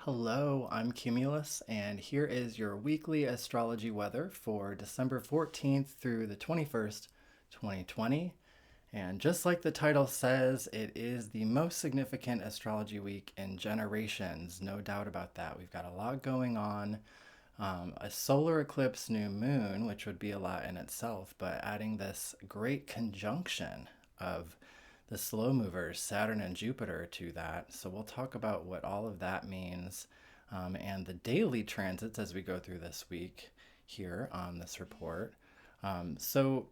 Hello, I'm Cumulus, and here is your weekly astrology weather for December 14th through the 21st, 2020. And just like the title says, it is the most significant astrology week in generations, no doubt about that. We've got a lot going on. A solar eclipse new moon, which would be a lot in itself, but adding this great conjunction of the slow movers, Saturn and Jupiter, to that. So we'll talk about what all of that means and the daily transits as we go through this week here on this report. So,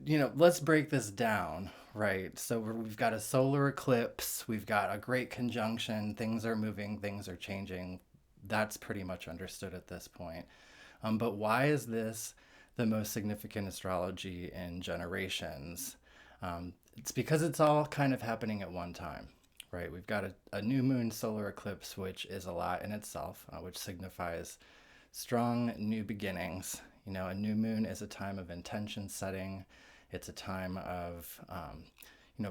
let's break this down, right? So we've got a solar eclipse, we've got a great conjunction, things are moving, things are changing. That's pretty much understood at this point. But why is this the most significant astrology in generations? It's because it's all kind of happening at one time, right? We've got a new moon solar eclipse, which is a lot in itself, which signifies strong new beginnings. A new moon is a time of intention setting. It's a time of,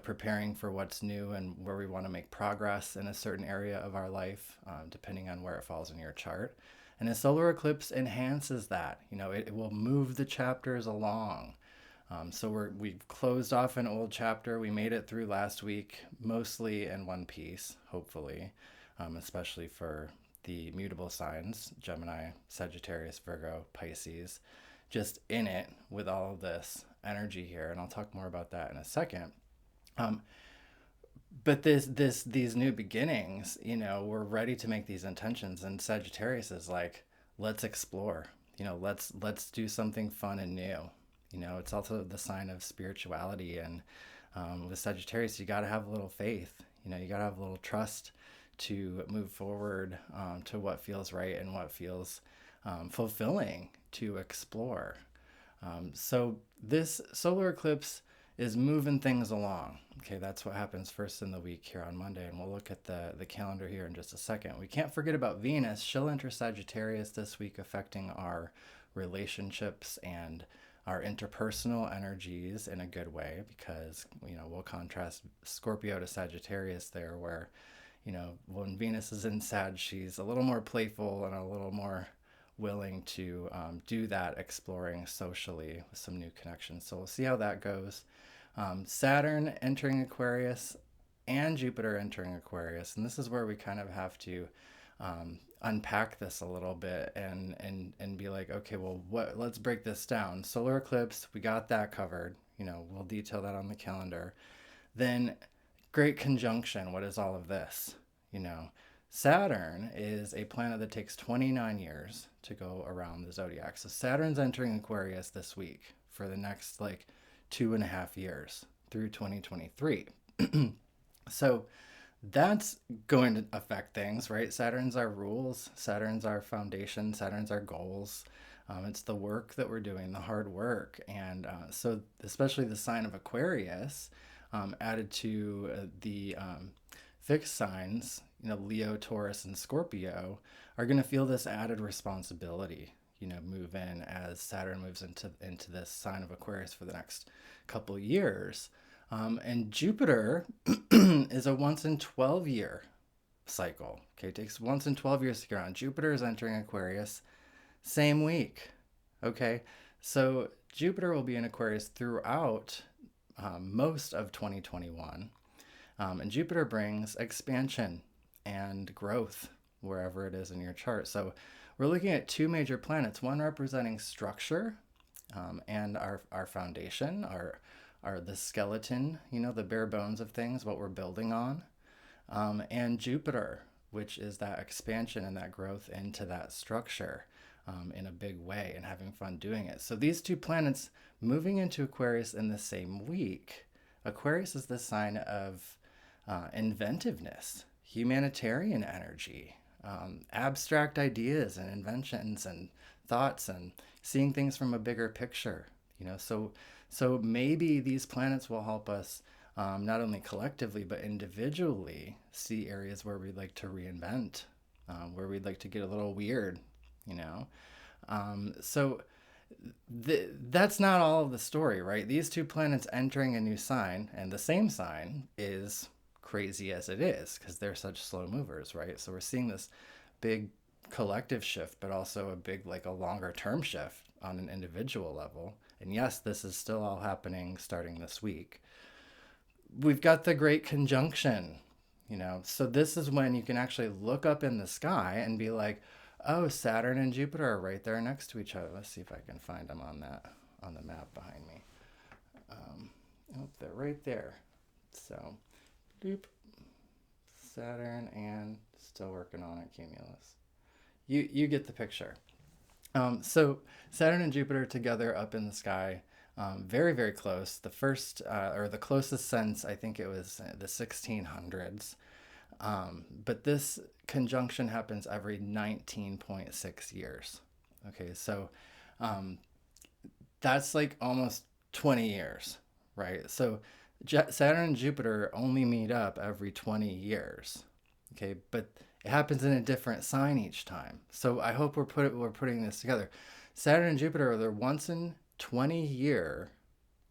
preparing for what's new and where we want to make progress in a certain area of our life, depending on where it falls in your chart. And a solar eclipse enhances that. It will move the chapters along. So we've closed off an old chapter. We made it through last week, mostly in one piece, hopefully, especially for the mutable signs, Gemini, Sagittarius, Virgo, Pisces, just in it with all of this energy here. And I'll talk more about that in a second. Um, but these new beginnings, we're ready to make these intentions, and Sagittarius is like, let's explore. Let's do something fun and new. It's also the sign of spirituality, and with Sagittarius, you got to have a little faith. You got to have a little trust to move forward to what feels right and what feels fulfilling to explore. So this solar eclipse is moving things along. Okay, that's what happens first in the week here on Monday, and we'll look at the calendar here in just a second. We can't forget about Venus. She'll enter Sagittarius this week, affecting our relationships and our interpersonal energies in a good way, because we'll contrast Scorpio to Sagittarius there, where when Venus is in Sag, she's a little more playful and a little more willing to do that exploring socially with some new connections. So we'll see how that goes. Saturn entering Aquarius and Jupiter entering Aquarius, and this is where we kind of have to unpack this a little bit and be like, okay, well, let's break this down. Solar eclipse, we got that covered. We'll detail that on the calendar. Then great conjunction, what is all of this? Saturn is a planet that takes 29 years to go around the zodiac. So Saturn's entering Aquarius this week for the next 2.5 years through 2023. So that's going to affect things, right? Saturn's our rules, Saturn's our foundation, Saturn's our goals. It's the work that we're doing, the hard work. And so especially the sign of Aquarius, added to the fixed signs, Leo, Taurus, and Scorpio, are going to feel this added responsibility, move in as Saturn moves into this sign of Aquarius for the next couple years. And Jupiter is a once in 12 year cycle. Okay, it takes once in 12 years to get around. Jupiter is entering Aquarius same week. Okay, so Jupiter will be in Aquarius throughout most of 2021. And Jupiter brings expansion and growth wherever it is in your chart. So we're looking at two major planets, one representing structure and our foundation, our the skeleton, the bare bones of things, what we're building on, and Jupiter, which is that expansion and that growth into that structure in a big way and having fun doing it. So these two planets moving into Aquarius in the same week. Aquarius is the sign of inventiveness, humanitarian energy, abstract ideas and inventions and thoughts, and seeing things from a bigger picture. So maybe these planets will help us not only collectively but individually see areas where we'd like to reinvent, where we'd like to get a little weird. So that's not all of the story, right? These two planets entering a new sign, and the same sign is crazy as it is, because they're such slow movers, right? So we're seeing this big collective shift, but also a big, like a longer term shift on an individual level. And yes, this is still all happening starting this week. We've got the great conjunction, so this is when you can actually look up in the sky and be like, oh, Saturn and Jupiter are right there next to each other. Let's see if I can find them on the map behind me. Oh, they're right there. So, doop, Saturn, and still working on it, Cumulus. You get the picture. So Saturn and Jupiter together up in the sky, very, very close. The first, or the closest sense, I think it was the 1600s. But this conjunction happens every 19.6 years. Okay, so that's like almost 20 years, right? So Saturn and Jupiter only meet up every 20 years. Okay, but it happens in a different sign each time. So I hope we're putting this together. Saturn and Jupiter are their once in 20-year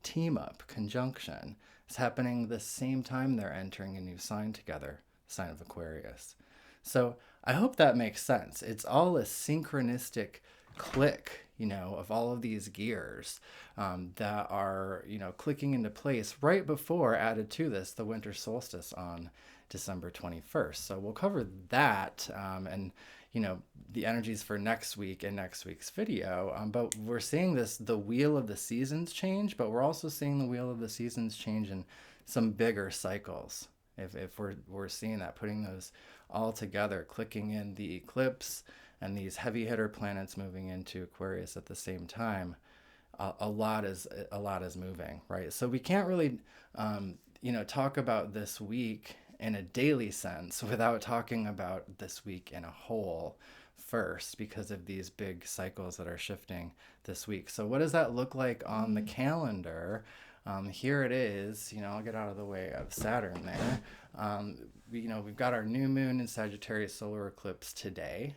team up conjunction. It's happening the same time they're entering a new sign together, sign of Aquarius. So I hope that makes sense. It's all a synchronistic click, of all of these gears that are, clicking into place right before, added to this, the winter solstice on December 21st. So we'll cover that and, the energies for next week in next week's video. But we're seeing the wheel of the seasons change, but we're also seeing the wheel of the seasons change in some bigger cycles. If we're seeing that, putting those all together, clicking in the eclipse and these heavy hitter planets moving into Aquarius at the same time, a lot is moving, right? So we can't really, talk about this week in a daily sense without talking about this week in a whole first, because of these big cycles that are shifting this week. So what does that look like on the calendar? Here it is. I'll get out of the way of Saturn there. We've got our new moon in Sagittarius solar eclipse today,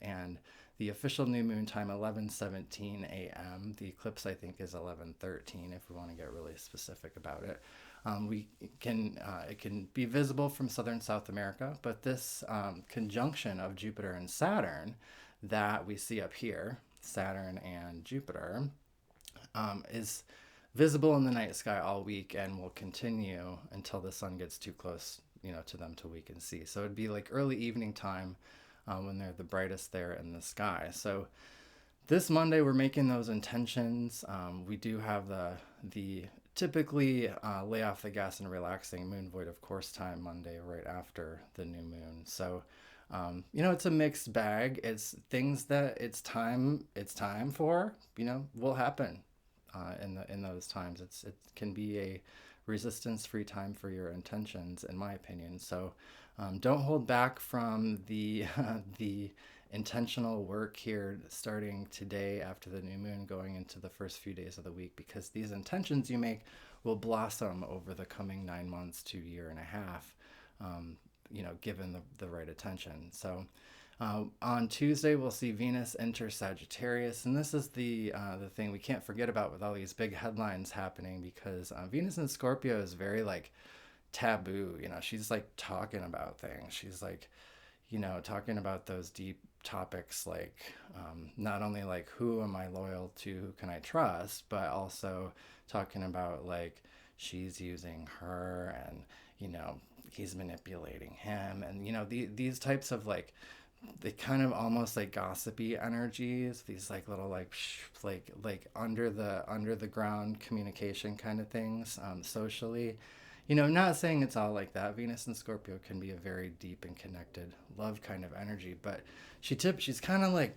and the official new moon time 11:17 a.m. The eclipse, I think, is 11:13 if we want to get really specific about it. It can be visible from southern South America, but this conjunction of Jupiter and Saturn that we see up here, Saturn and Jupiter, is visible in the night sky all week and will continue until the sun gets too close, to them to we can see. So it'd be like early evening time when they're the brightest there in the sky. So this Monday we're making those intentions. We do have the typically lay off the gas and relaxing moon void of course time Monday right after the new moon. So it's a mixed bag. It's things that it's time for, will happen in those times. It can be a resistance-free time for your intentions, in my opinion. So don't hold back from the intentional work here starting today after the new moon, going into the first few days of the week, because these intentions you make will blossom over the coming 9 months to year and a half, given the right attention. So on Tuesday, we'll see Venus enter Sagittarius, and this is the thing we can't forget about with all these big headlines happening, because Venus in Scorpio is very like taboo. She's like talking about things. She's like, talking about those deep topics, like not only like who am I loyal to, who can I trust, but also talking about like she's using her and he's manipulating him, and these types of like, they kind of almost like gossipy energies, these like little like under the ground communication kind of things socially. Not saying it's all like that. Venus and Scorpio can be a very deep and connected love kind of energy, but she's kind of like,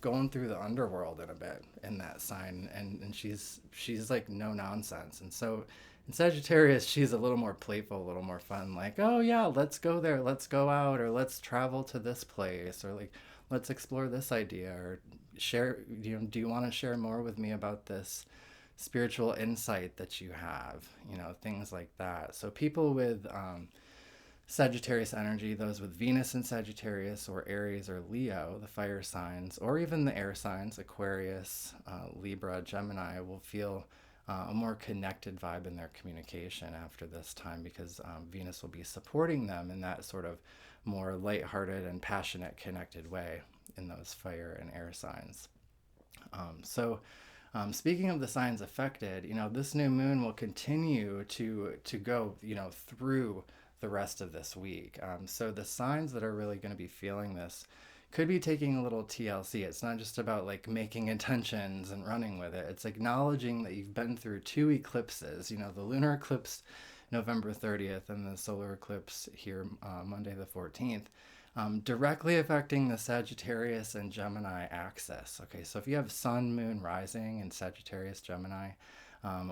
going through the underworld in a bit in that sign, and she's like no nonsense. And so in Sagittarius, she's a little more playful, a little more fun, like, oh yeah, let's go there, let's go out, or let's travel to this place, or like, let's explore this idea, or share, do you want to share more with me about this spiritual insight that you have, things like that. So people with Sagittarius energy, those with Venus in Sagittarius or Aries or Leo, the fire signs, or even the air signs, Aquarius, Libra, Gemini, will feel a more connected vibe in their communication after this time, because Venus will be supporting them in that sort of more lighthearted and passionate, connected way in those fire and air signs. Speaking of the signs affected, this new moon will continue to go, through the rest of this week. So the signs that are really going to be feeling this could be taking a little TLC. It's not just about like making intentions and running with it. It's acknowledging that you've been through two eclipses, the lunar eclipse November 30th and the solar eclipse here Monday the 14th. Directly affecting the Sagittarius and Gemini axis. Okay, so if you have Sun, Moon, Rising in Sagittarius, Gemini,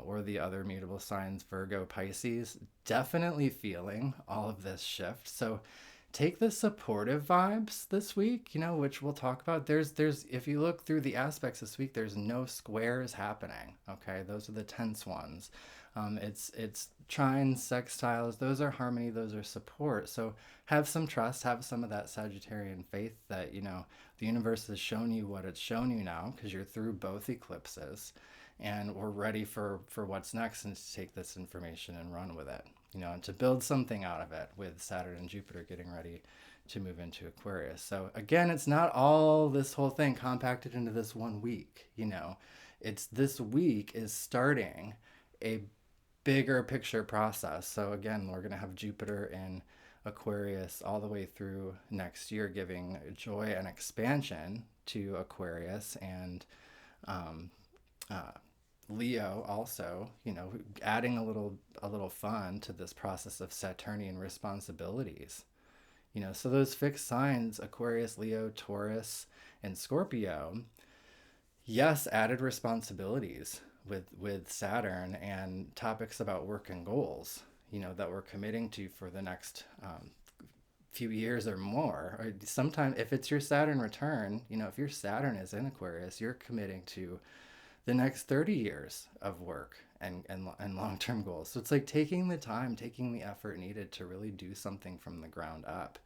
or the other mutable signs, Virgo, Pisces, definitely feeling all of this shift. So take the supportive vibes this week, which we'll talk about. There's if you look through the aspects this week, there's no squares happening. Okay, those are the tense ones. It's trines, sextiles, those are harmony, those are support. So have some trust, have some of that Sagittarian faith that, the universe has shown you what it's shown you now, because you're through both eclipses, and we're ready for what's next, and to take this information and run with it, and to build something out of it, with Saturn and Jupiter getting ready to move into Aquarius. So again, it's not all this whole thing compacted into this one week, it's this week is starting a bigger picture process. So again, we're going to have Jupiter in Aquarius all the way through next year, giving joy and expansion to Aquarius, and Leo also, adding a little fun to this process of Saturnian responsibilities. So those fixed signs, Aquarius, Leo, Taurus, and Scorpio, yes, added responsibilities with Saturn, and topics about work and goals, that we're committing to for the next few years or more. Or sometime, if it's your Saturn return, if your Saturn is in Aquarius, you're committing to the next 30 years of work and long-term goals. So it's like taking the time, taking the effort needed to really do something from the ground up.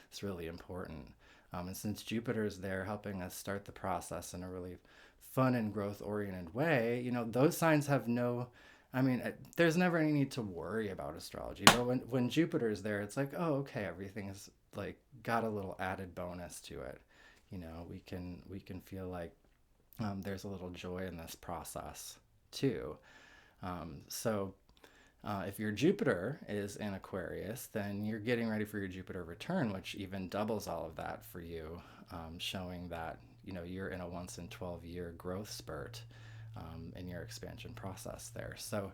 It's really important. And since Jupiter is there helping us start the process in a really fun and growth-oriented way, those signs have there's never any need to worry about astrology. But when Jupiter is there, it's like, oh, okay, everything is like got a little added bonus to it. We can feel like there's a little joy in this process too. If your Jupiter is in Aquarius, then you're getting ready for your Jupiter return, which even doubles all of that for you, showing that you're in a once in 12-year growth spurt in your expansion process there. So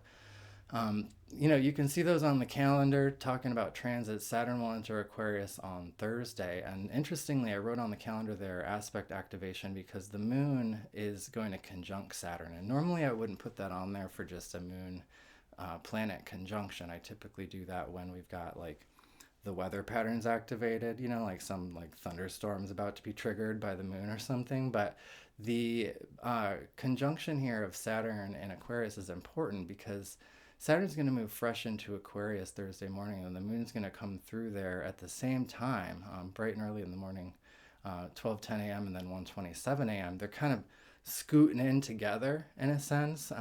you can see those on the calendar talking about transits. Saturn will enter Aquarius on Thursday, and interestingly, I wrote on the calendar there aspect activation, because the moon is going to conjunct Saturn, and normally I wouldn't put that on there for just a moon planet conjunction. I typically do that when we've got like the weather patterns activated, like some like thunderstorms about to be triggered by the moon or something. But the conjunction here of Saturn and Aquarius is important, because Saturn's going to move fresh into Aquarius Thursday morning, and the moon's going to come through there at the same time, bright and early in the morning, 12:10 a.m. and then 1:27 a.m. They're kind of scooting in together in a sense.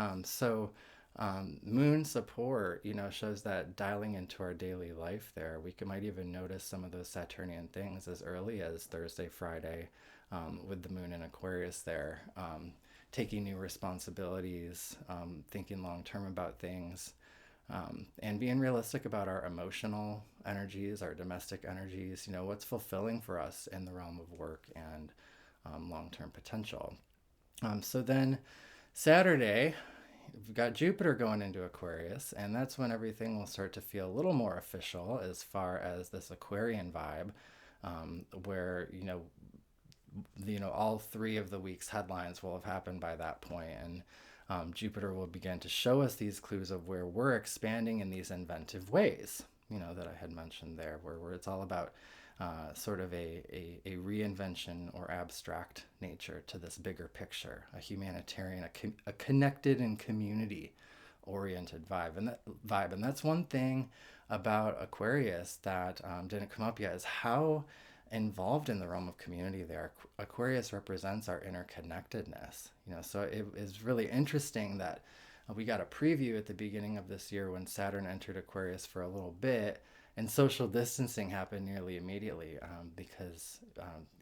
Moon support, shows that dialing into our daily life there. We might even notice some of those Saturnian things as early as Thursday, Friday, with the moon in Aquarius there, taking new responsibilities, thinking long-term about things, and being realistic about our emotional energies, our domestic energies, what's fulfilling for us in the realm of work and long-term potential. So then Saturday, we've got Jupiter going into Aquarius, and that's when everything will start to feel a little more official as far as this Aquarian vibe, where all three of the week's headlines will have happened by that point, and Jupiter will begin to show us these clues of where we're expanding in these inventive ways, that I had mentioned there, where it's all about sort of a reinvention or abstract nature to this bigger picture, a humanitarian, a connected and community oriented vibe. And that's one thing about Aquarius that didn't come up yet, is how involved in the realm of community there. Aquarius represents our interconnectedness, so it is really interesting that We got a preview at the beginning of this year when Saturn entered Aquarius for a little bit, and social distancing happened nearly immediately because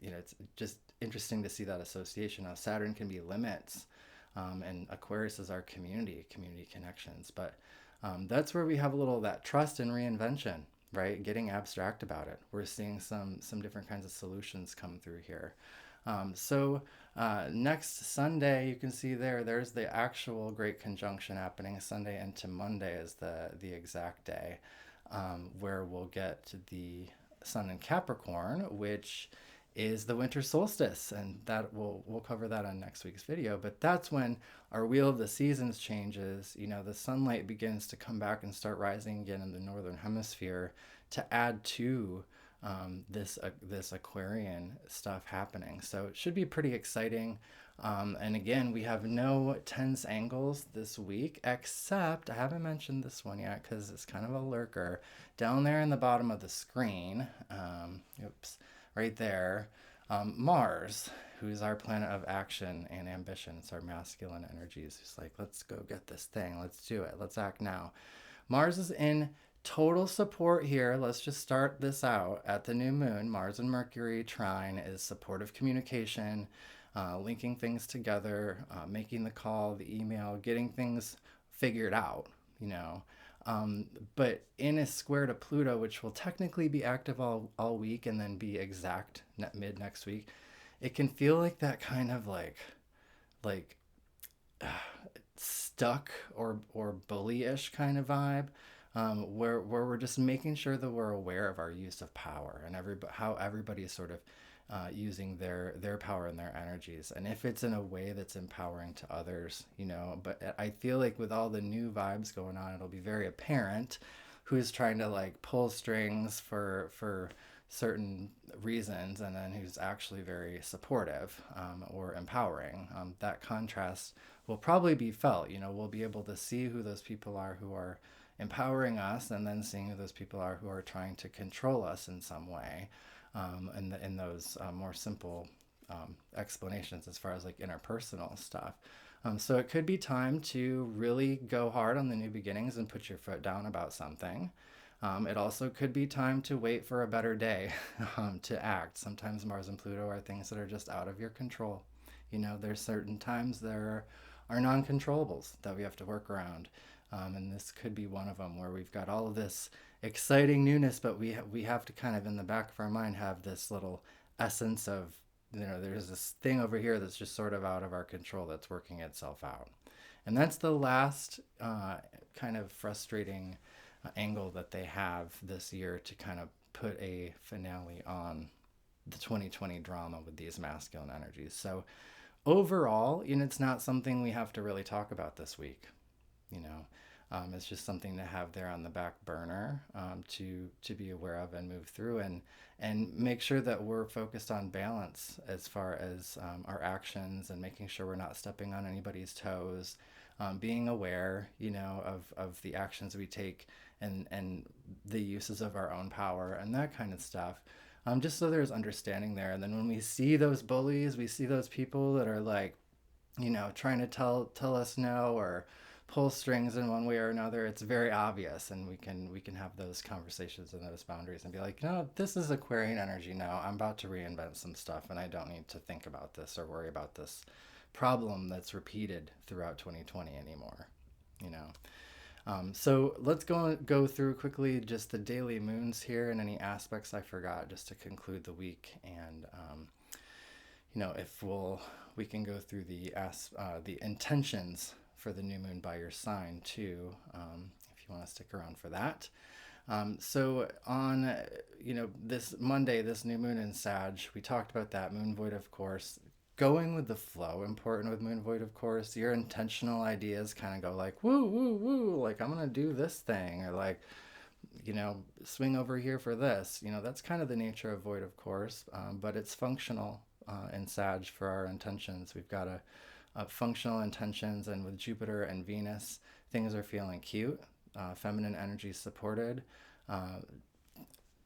it's just interesting to see that association. Now Saturn can be limits, and Aquarius is our community connections, but that's where we have a little of that trust and reinvention, right? Getting abstract about it. We're seeing some different kinds of solutions come through here. Next Sunday, you can see there's the actual great conjunction happening. Sunday into Monday is the exact day where we'll get the sun in Capricorn, which is the winter solstice, and that we'll cover that on next week's video. But that's when our wheel of the seasons changes. The sunlight begins to come back and start rising again in the northern hemisphere to add to this Aquarian stuff happening. So it should be pretty exciting. And again, we have no tense angles this week, except I haven't mentioned this one yet because it's kind of a lurker. Down there in the bottom of the screen, right there, Mars, who's our planet of action and ambition. It's our masculine energies. It's like, let's go get this thing. Let's do it. Let's act now. Mars is in total support here. Let's just start this out at the new moon. Mars and Mercury trine is supportive communication, linking things together, making the call, the email, getting things figured out, but in a square to Pluto, which will technically be active all week and then be exact mid next week, it can feel like that kind of like stuck or bullyish kind of vibe. Where we're just making sure that we're aware of our use of power and how everybody is sort of using their power and their energies, and if it's in a way that's empowering to others, But I feel like with all the new vibes going on, it'll be very apparent who's trying to like pull strings for certain reasons, and then who's actually very supportive or empowering. That contrast will probably be felt. We'll be able to see who those people are who are empowering us, and then seeing who those people are who are trying to control us in some way, in those more simple explanations as far as like interpersonal stuff. So it could be time to really go hard on the new beginnings and put your foot down about something. It also could be time to wait for a better day to act. Sometimes Mars and Pluto are things that are just out of your control. There's certain times there are non-controllables that we have to work around. And this could be one of them, where we've got all of this exciting newness, but we have to kind of in the back of our mind have this little essence of, there's this thing over here that's just sort of out of our control that's working itself out. And that's the last kind of frustrating angle that they have this year to kind of put a finale on the 2020 drama with these masculine energies. So overall, it's not something we have to really talk about this week. It's just something to have there on the back burner, to be aware of and move through, and make sure that we're focused on balance as far as our actions, and making sure we're not stepping on anybody's toes, being aware, of the actions we take, and the uses of our own power and that kind of stuff. Just so there's understanding there. And then when we see those bullies, we see those people that are like, trying to tell us no or pull strings in one way or another, it's very obvious, and we can have those conversations and those boundaries and be like, this is Aquarian energy now. I'm about to reinvent some stuff, and I don't need to think about this or worry about this problem that's repeated throughout 2020 anymore. So let's go through quickly just the daily moons here and any aspects I forgot, just to conclude the week. And if we can go through the intentions for the new moon by your sign too, if you want to stick around for that. So on this Monday, this new moon in Sag, we talked about that moon void, of course. Going with the flow, important with moon void, of course. Your intentional ideas kind of go like, woo, woo, woo, like I'm going to do this thing, or like, swing over here for this. That's kind of the nature of void, of course, but it's functional in Sag for our intentions. We've got a functional intentions, and with Jupiter and Venus, things are feeling cute. Feminine energy supported.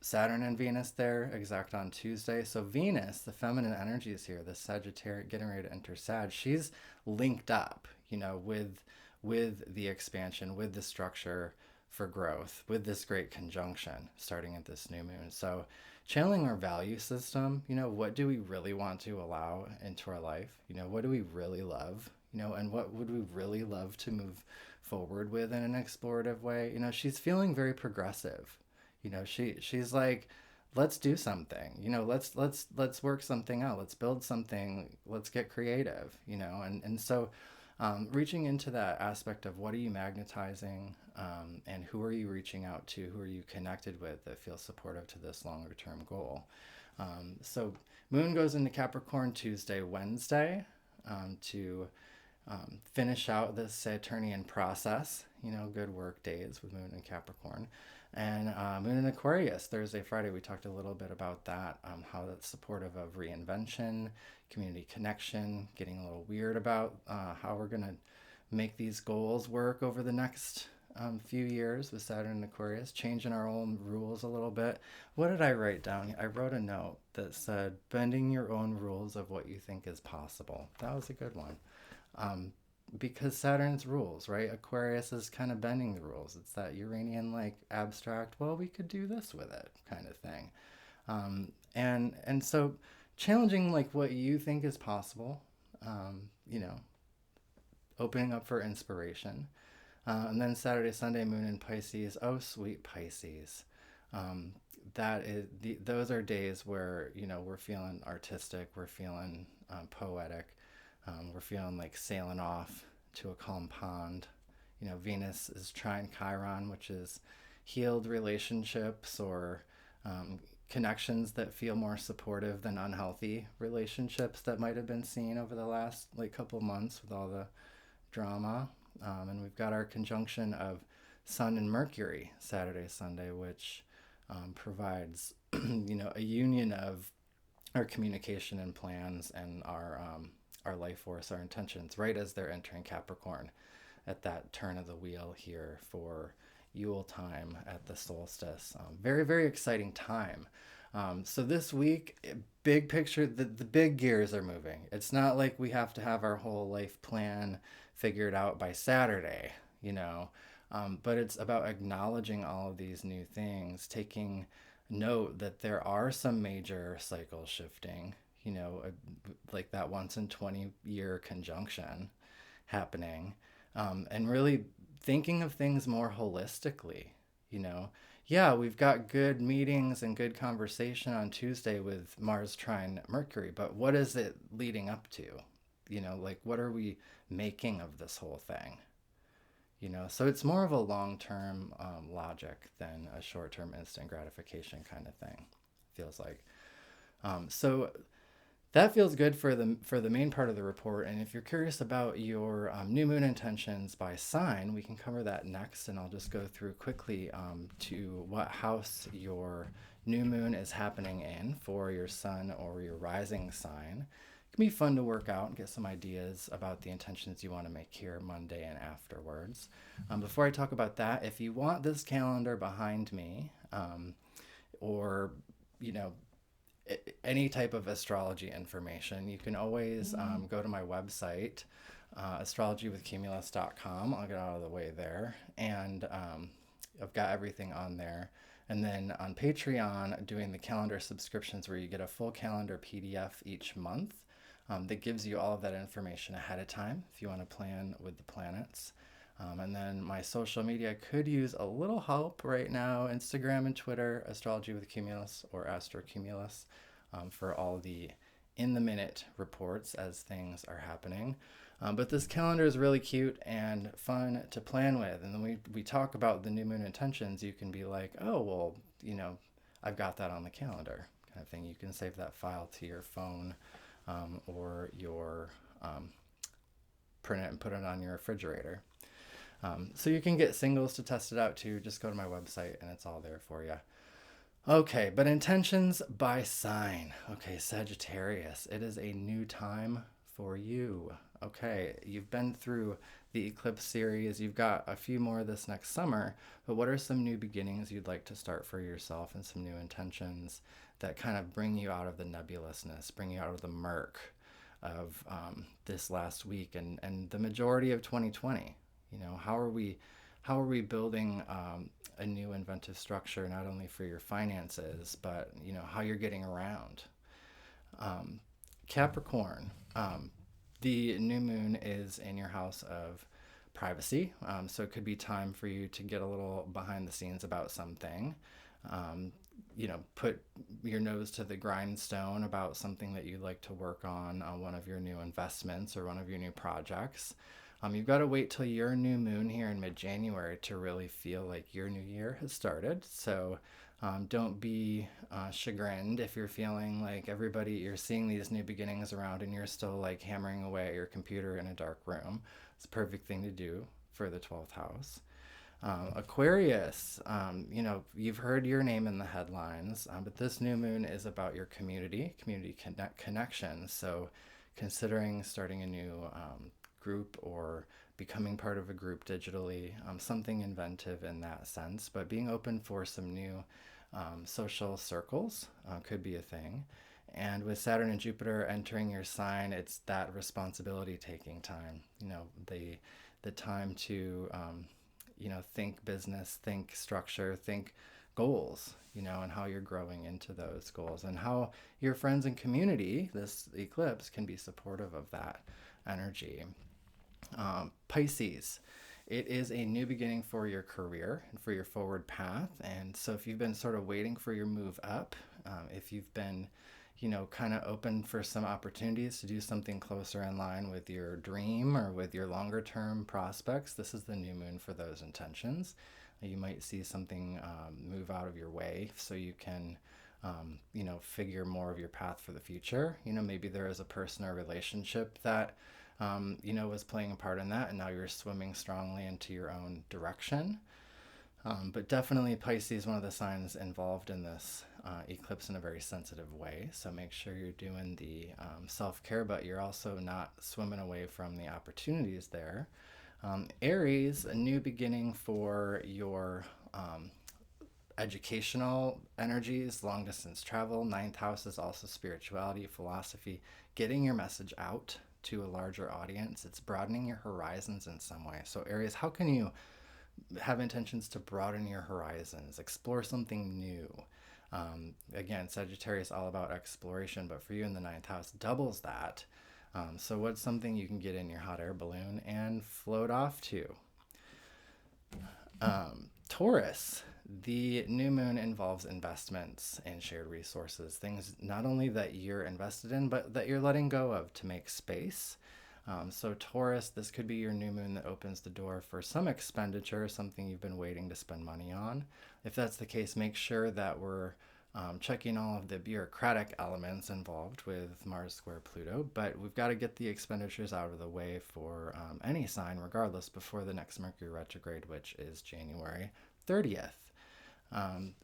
Saturn and Venus there, exact on Tuesday. So Venus, the feminine energy is here. The Sagittarius getting ready to enter Sag. She's linked up, with with the expansion, with the structure for growth, with this great conjunction starting at this new moon. So channeling our value system, what do we really want to allow into our life? What do we really love? And what would we really love to move forward with in an explorative way? She's feeling very progressive. She's like, let's do something. Let's work something out. Let's build something. Let's get creative. And so reaching into that aspect of what are you magnetizing, and who are you reaching out to, who are you connected with that feels supportive to this longer term goal. So moon goes into Capricorn Tuesday, Wednesday, to finish out this Saturnian process, good work days with moon in Capricorn. And moon in Aquarius, Thursday, Friday, we talked a little bit about that, how that's supportive of reinvention, community connection, getting a little weird about how we're going to make these goals work over the next few years with Saturn and Aquarius, changing our own rules a little bit. What did I write down? I wrote a note that said, bending your own rules of what you think is possible. That was a good one. Because Saturn's rules, right? Aquarius is kind of bending the rules. It's that Uranian, like, abstract, well, we could do this with it kind of thing. And so challenging, like, what you think is possible, opening up for inspiration. And then Saturday, Sunday, moon in Pisces. Oh, sweet Pisces. Those are days where, we're feeling artistic, we're feeling poetic. We're feeling like sailing off to a calm pond. Venus is trine Chiron, which is healed relationships or connections that feel more supportive than unhealthy relationships that might have been seen over the last couple months with all the drama. And we've got our conjunction of Sun and Mercury Saturday, Sunday, which provides a union of our communication and plans and our life force, our intentions, right as they're entering Capricorn at that turn of the wheel here for Yule time at the solstice. Very, very exciting time. So this week, big picture, the big gears are moving. It's not like we have to have our whole life plan figured out by Saturday, but it's about acknowledging all of these new things, taking note that there are some major cycles shifting, like that once in 20 year conjunction happening, and really thinking of things more holistically. Yeah, we've got good meetings and good conversation on Tuesday with Mars trine Mercury, but what is it leading up to? What are we making of this whole thing? So it's more of a long-term logic than a short-term instant gratification kind of thing, feels like. So that feels good for the main part of the report. And if you're curious about your new moon intentions by sign, we can cover that next. And I'll just go through quickly to what house your new moon is happening in for your sun or your rising sign. It can be fun to work out and get some ideas about the intentions you want to make here Monday and afterwards. Before I talk about that, if you want this calendar behind me, or any type of astrology information, you can always go to my website, astrologywithcumulus.com. I'll get out of the way there. And I've got everything on there. And then on Patreon, doing the calendar subscriptions where you get a full calendar PDF each month that gives you all of that information ahead of time if you want to plan with the planets. And then my social media could use a little help right now. Instagram and Twitter, Astrology with Cumulus or Astro-Cumulus, for all the in-the-minute reports as things are happening. But this calendar is really cute and fun to plan with. And then we talk about the new moon intentions. You can be like, oh, well, I've got that on the calendar kind of thing. You can save that file to your phone or your print it and put it on your refrigerator. So you can get singles to test it out too. Just go to my website and it's all there for you. Okay, but intentions by sign. Okay, Sagittarius, it is a new time for you. Okay, you've been through the Eclipse series. You've got a few more this next summer, but what are some new beginnings you'd like to start for yourself and some new intentions that kind of bring you out of the nebulousness, bring you out of the murk of this last week and the majority of 2020? You know, how are we building a new inventive structure, not only for your finances, but, you know, how you're getting around. Um, Capricorn, the new moon is in your house of privacy. So it could be time for you to get a little behind the scenes about something. Um, you know, put your nose to the grindstone about something that you'd like to work on one of your new investments or one of your new projects. You've got to wait till your new moon here in mid-January to really feel like your new year has started. So don't be chagrined if you're feeling like everybody, you're seeing these new beginnings around and you're still like hammering away at your computer in a dark room. It's a perfect thing to do for the 12th house. Aquarius, you know, you've heard your name in the headlines, but this new moon is about your community connections. So considering starting a new group or becoming part of a group digitally, something inventive in that sense, but being open for some new social circles could be a thing. And with Saturn and Jupiter entering your sign, it's that responsibility taking time. You know, the time to you know, think business, think structure, think goals, you know, and how you're growing into those goals and how your friends and community, this eclipse, can be supportive of that energy. Pisces, it is a new beginning for your career and for your forward path. And so if you've been sort of waiting for your move up, if you've been, you know, kind of open for some opportunities to do something closer in line with your dream or with your longer term prospects, this is the new moon for those intentions. You might see something move out of your way so you can, you know, figure more of your path for the future. You know, maybe there is a person or relationship that, you know, was playing a part in that, and now you're swimming strongly into your own direction. But definitely Pisces, one of the signs involved in this eclipse in a very sensitive way. So make sure you're doing the self-care, but you're also not swimming away from the opportunities there. Aries, a new beginning for your educational energies, long distance travel. Ninth house is also spirituality, philosophy, getting your message out to a larger audience. It's broadening your horizons in some way. So Aries, how can you have intentions to broaden your horizons, explore something new? Again, Sagittarius all about exploration, but for you in the ninth house doubles that. So what's something you can get in your hot air balloon and float off to? Taurus, the new moon involves investments and shared resources, things not only that you're invested in, but that you're letting go of to make space. So Taurus, this could be your new moon that opens the door for some expenditure, something you've been waiting to spend money on. If that's the case, make sure that we're checking all of the bureaucratic elements involved with Mars square Pluto, but we've got to get the expenditures out of the way for any sign, regardless, before the next Mercury retrograde, which is January 30th.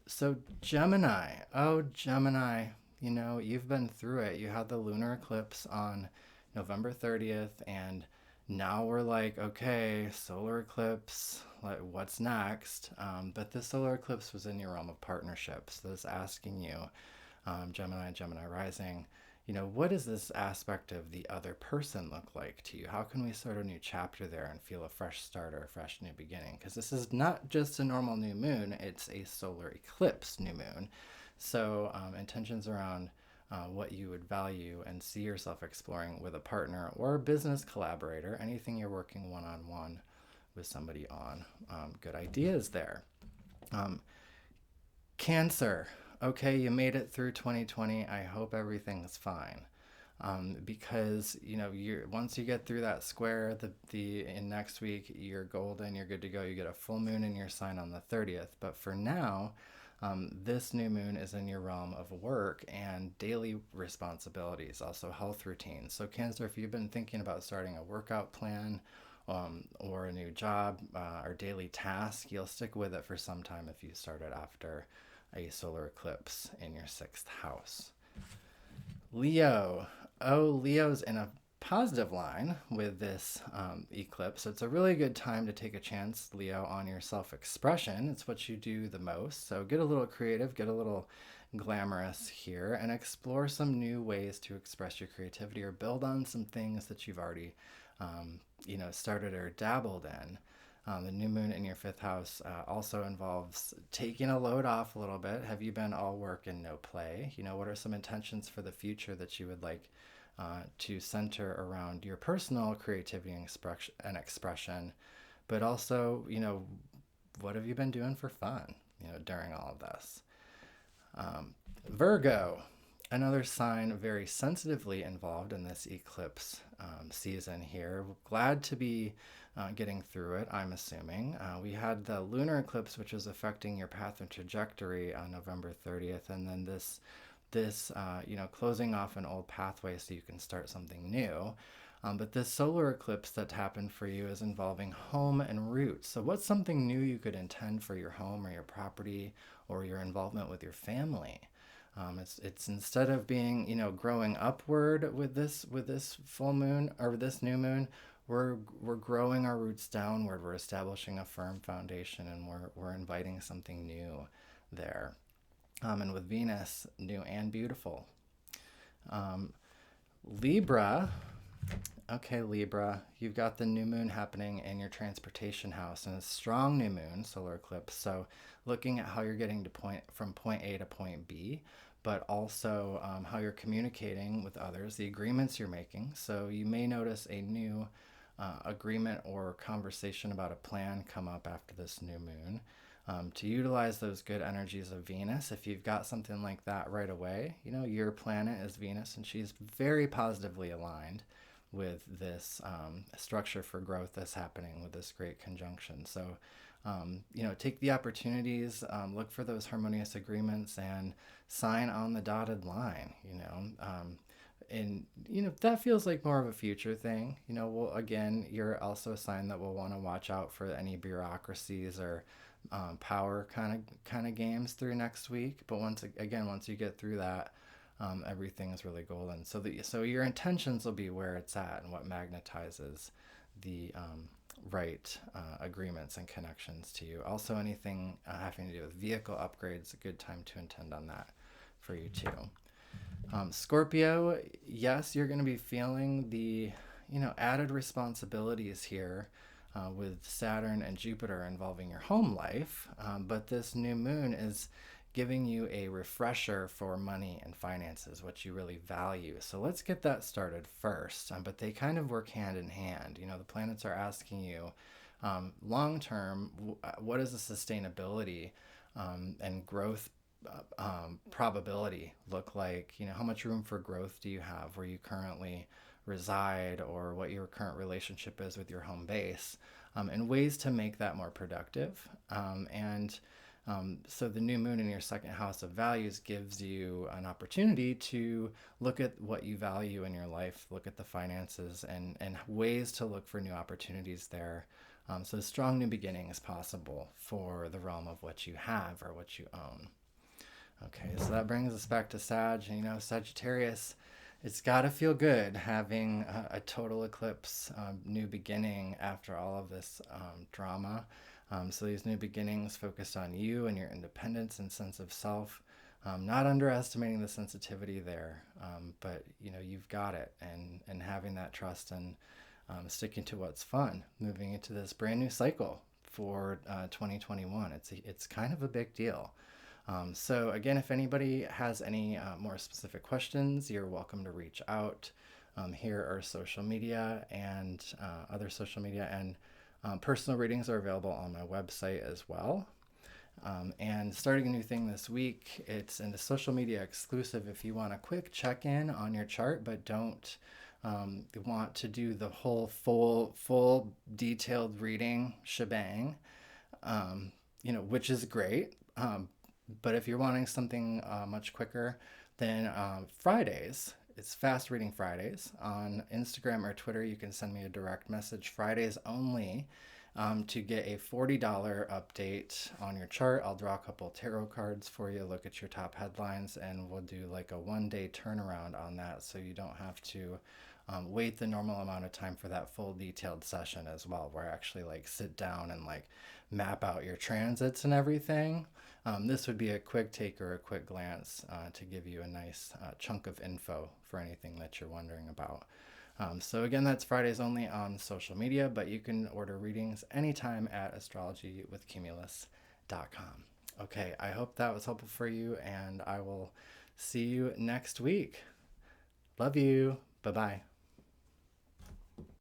So Gemini, oh Gemini, you know, you've been through it. You had the lunar eclipse on November 30th, and now we're like, okay, solar eclipse, like, what's next? But this solar eclipse was in your realm of partnerships. So it's asking you, Gemini rising, you know, what does this aspect of the other person look like to you? How can we start a new chapter there and feel a fresh start or a fresh new beginning? Because this is not just a normal new moon, it's a solar eclipse new moon. So intentions around what you would value and see yourself exploring with a partner or a business collaborator, anything you're working one-on-one with somebody on. Good ideas there. Cancer. Okay, you made it through 2020. I hope everything's fine. Because you know, once you get through that square, in next week you're golden, you're good to go. You get a full moon in your sign on the 30th. But for now, this new moon is in your realm of work and daily responsibilities, also health routines. So Cancer, if you've been thinking about starting a workout plan or a new job or daily task, you'll stick with it for some time if you start it after a solar eclipse in your sixth house. Leo. Oh, Leo's in a positive line with this eclipse. So it's a really good time to take a chance, Leo, on your self-expression. It's what you do the most. So get a little creative, get a little glamorous here, and explore some new ways to express your creativity or build on some things that you've already, you know, started or dabbled in. The new moon in your fifth house also involves taking a load off a little bit. Have you been all work and no play? What are some intentions for the future that you would like to center around your personal creativity and expression, but also, what have you been doing for fun, during all of this? Virgo, another sign very sensitively involved in this eclipse season here. Glad to be getting through it, I'm assuming. We had the lunar eclipse, which is affecting your path and trajectory on November 30th, and then this closing off an old pathway so you can start something new. But this solar eclipse that happened for you is involving home and roots. So what's something new you could intend for your home or your property or your involvement with your family? It's instead of being, growing upward with this full moon or this new moon, we're growing our roots downward. We're establishing a firm foundation, and we're inviting something new there. And with Venus, new and beautiful. Libra. Okay, Libra, you've got the new moon happening in your transportation house, and a strong new moon, solar eclipse. So looking at how you're getting from point A to point B, but also how you're communicating with others, the agreements you're making. So you may notice a new agreement or conversation about a plan come up after this new moon. To utilize those good energies of Venus, if you've got something like that right away, your planet is Venus, and she's very positively aligned with this structure for growth that's happening with this great conjunction. So, take the opportunities, look for those harmonious agreements, and sign on the dotted line. And that feels like more of a future thing. Well, again, you're also a sign that will want to watch out for any bureaucracies or power kind of games through next week. But once you get through that, everything's really golden. So your intentions will be where it's at and what magnetizes the right agreements and connections to you. Also, anything having to do with vehicle upgrades, a good time to intend on that for you too. Scorpio, yes, you're going to be feeling the added responsibilities here with Saturn and Jupiter involving your home life, but this new moon is giving you a refresher for money and finances, what you really value. So let's get that started first, but they kind of work hand in hand. The planets are asking you long term, what is the sustainability and growth probability look like? How much room for growth do you have where you currently reside, or what your current relationship is with your home base, and ways to make that more productive. So the new moon in your second house of values gives you an opportunity to look at what you value in your life, look at the finances, and ways to look for new opportunities there. So strong new beginning is possible for the realm of what you have or what you own. Okay, so that brings us back to Sag. Sagittarius, it's got to feel good having a total eclipse, new beginning after all of this drama. So these new beginnings focused on you and your independence and sense of self. Not underestimating the sensitivity there, but you've got it, and having that trust and sticking to what's fun, moving into this brand new cycle for 2021. It's kind of a big deal. So again, if anybody has any more specific questions, you're welcome to reach out. Here are social media and other social media, and personal readings are available on my website as well. And starting a new thing this week, it's in the social media exclusive. If you want a quick check-in on your chart, but don't want to do the whole full detailed reading shebang, which is great. But if you're wanting something much quicker, then Fridays, it's Fast Reading Fridays. On Instagram or Twitter, you can send me a direct message. Fridays only, to get a $40 update on your chart. I'll draw a couple tarot cards for you, look at your top headlines, and we'll do like a one-day turnaround on that, so you don't have to wait the normal amount of time for that full detailed session as well, where I actually sit down and map out your transits and everything. This would be a quick take or a quick glance to give you a nice chunk of info for anything that you're wondering about. So again, that's Fridays only on social media, but you can order readings anytime at astrologywithcumulus.com. Okay, I hope that was helpful for you, and I will see you next week. Love you. Bye-bye.